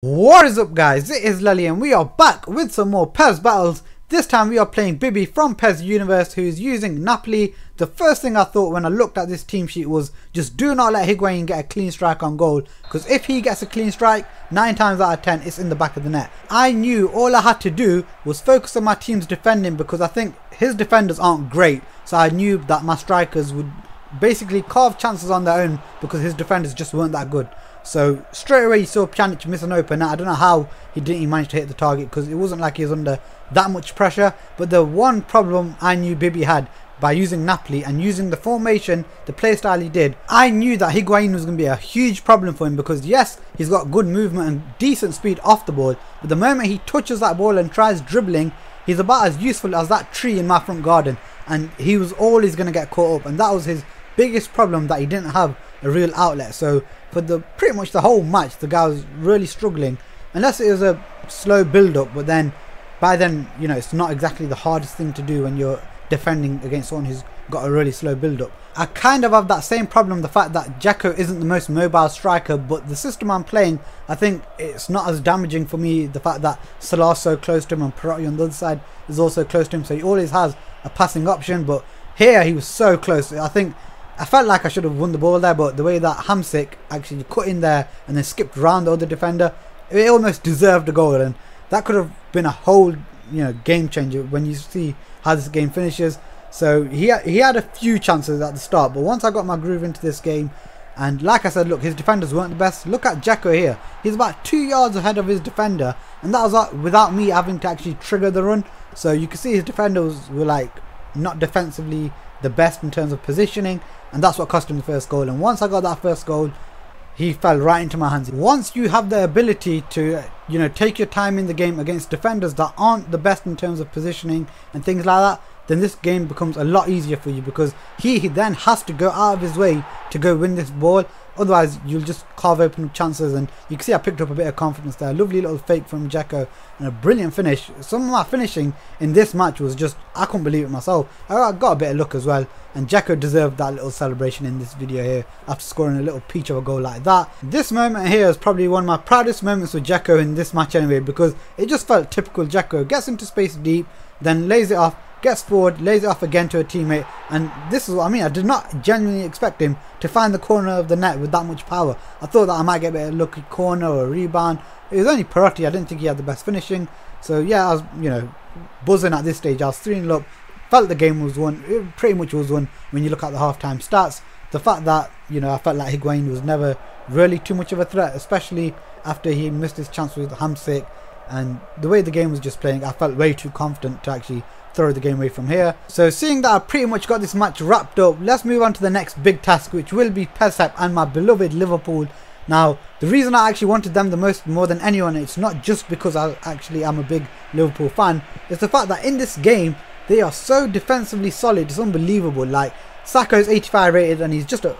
What is up guys, it is Lelly and we are back with some more PES battles. This time we are playing Bibby from PES Universe, who is using Napoli. The first thing I thought when I looked at this team sheet was just do not let Higuain get a clean strike on goal, because if he gets a clean strike, 9 times out of 10 it's in the back of the net. I knew all I had to do was focus on my team's defending, because I think his defenders aren't great, so I knew that my strikers would basically carve chances on their own because his defenders just weren't that good. So straight away you saw Pjanic miss an open. I don't know how he didn't manage to hit the target, because it wasn't like he was under that much pressure. But the one problem I knew Bibby had by using Napoli and using the formation, the playstyle he did, I knew that Higuain was going to be a huge problem for him, because yes, he's got good movement and decent speed off the ball, but the moment he touches that ball and tries dribbling, he's about as useful as that tree in my front garden, and he was always going to get caught up, and that was his biggest problem, that he didn't have a real outlet. So for the pretty much the whole match the guy was really struggling, unless it was a slow build up, but then by then, you know, it's not exactly the hardest thing to do when you're defending against someone who's got a really slow build up. I kind of have that same problem, the fact that Dzeko isn't the most mobile striker, but the system I'm playing, I think it's not as damaging for me, the fact that Salah's so close to him and Perotti on the other side is also close to him, so he always has a passing option. But here he was so close. I felt like I should have won the ball there, but the way that Hamsik actually cut in there and then skipped around the other defender, it almost deserved a goal, and that could have been a whole, you know, game changer when you see how this game finishes. So he had a few chances at the start, but once I got my groove into this game, and like I said, look, his defenders weren't the best. Look at Dzeko here, he's about 2 yards ahead of his defender, and that was without me having to actually trigger the run. So you can see his defenders were like not defensively the best in terms of positioning, and that's what cost him the first goal. And once I got that first goal, he fell right into my hands. Once you have the ability to, you know, take your time in the game against defenders that aren't the best in terms of positioning and things like that, then this game becomes a lot easier for you, because he then has to go out of his way to go win this ball. Otherwise you'll just carve open chances, and you can see I picked up a bit of confidence there. Lovely little fake from Dzeko and a brilliant finish. Some of my finishing in this match was just, I couldn't believe it myself. I got a bit of luck as well, and Dzeko deserved that little celebration in this video here after scoring a little peach of a goal like that. This moment here is probably one of my proudest moments with Dzeko in this match anyway, because it just felt typical Dzeko. Gets into space deep, then lays it off, gets forward, lays it off again to a teammate, and this is what I mean. I did not genuinely expect him to find the corner of the net with that much power. I thought that I might get a bit of a lucky corner or a rebound. It was only Perotti, I didn't think he had the best finishing. So yeah, I was, you know, buzzing at this stage. I was 3-0 up, felt the game was won. It pretty much was won when you look at the half-time stats. The fact that, you know, I felt like Higuain was never really too much of a threat, especially after he missed his chance with Hamsik, and the way the game was just playing, I felt way too confident to actually throw the game away from here. So seeing that I pretty much got this match wrapped up, let's move on to the next big task, which will be PESBATTLE and my beloved Liverpool. Now the reason I actually wanted them the most, more than anyone, it's not just because I actually am a big Liverpool fan, it's the fact that in this game they are so defensively solid, it's unbelievable. Like Saka's 85 rated and he's just a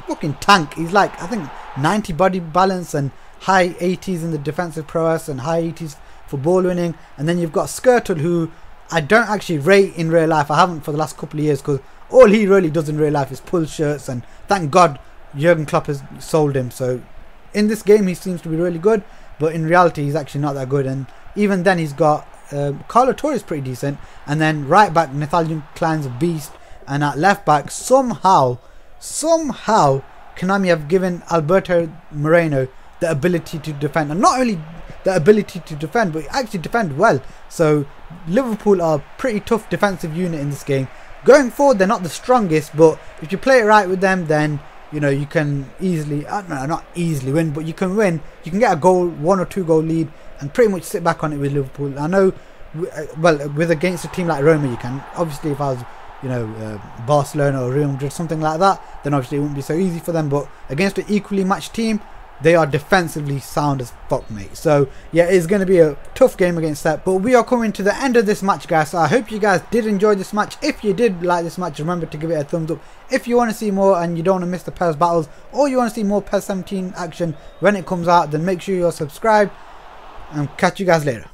fucking tank. He's like, I think 90 body balance and high 80s in the defensive prowess and high 80s for ball winning. And then you've got Skirtle, who I don't actually rate in real life. I haven't for the last couple of years, because all he really does in real life is pull shirts, and thank God Jurgen Klopp has sold him. So in this game he seems to be really good, but in reality he's actually not that good. And even then he's got Carlo Torres pretty decent, and then right back Nathaniel Klein's a beast, and at left back somehow Konami have given Alberto Moreno the ability to defend, and not only the ability to defend, but actually defend well. So Liverpool are a pretty tough defensive unit in this game. Going forward they're not the strongest, but if you play it right with them, then you know you can easily, not easily win, but you can win. You can get a goal, 1 or 2 goal lead, and pretty much sit back on it with Liverpool. I know, well, with against a team like Roma you can. Obviously if I was, you know, Barcelona or Real Madrid, something like that, then obviously it wouldn't be so easy for them. But against an equally matched team, they are defensively sound as fuck, mate. So yeah, it's going to be a tough game against that. But we are coming to the end of this match, guys, so I hope you guys did enjoy this match. If you did like this match, remember to give it a thumbs up. If you want to see more and you don't want to miss the PES battles, or you want to see more PES 17 action when it comes out, then make sure you're subscribed, and catch you guys later.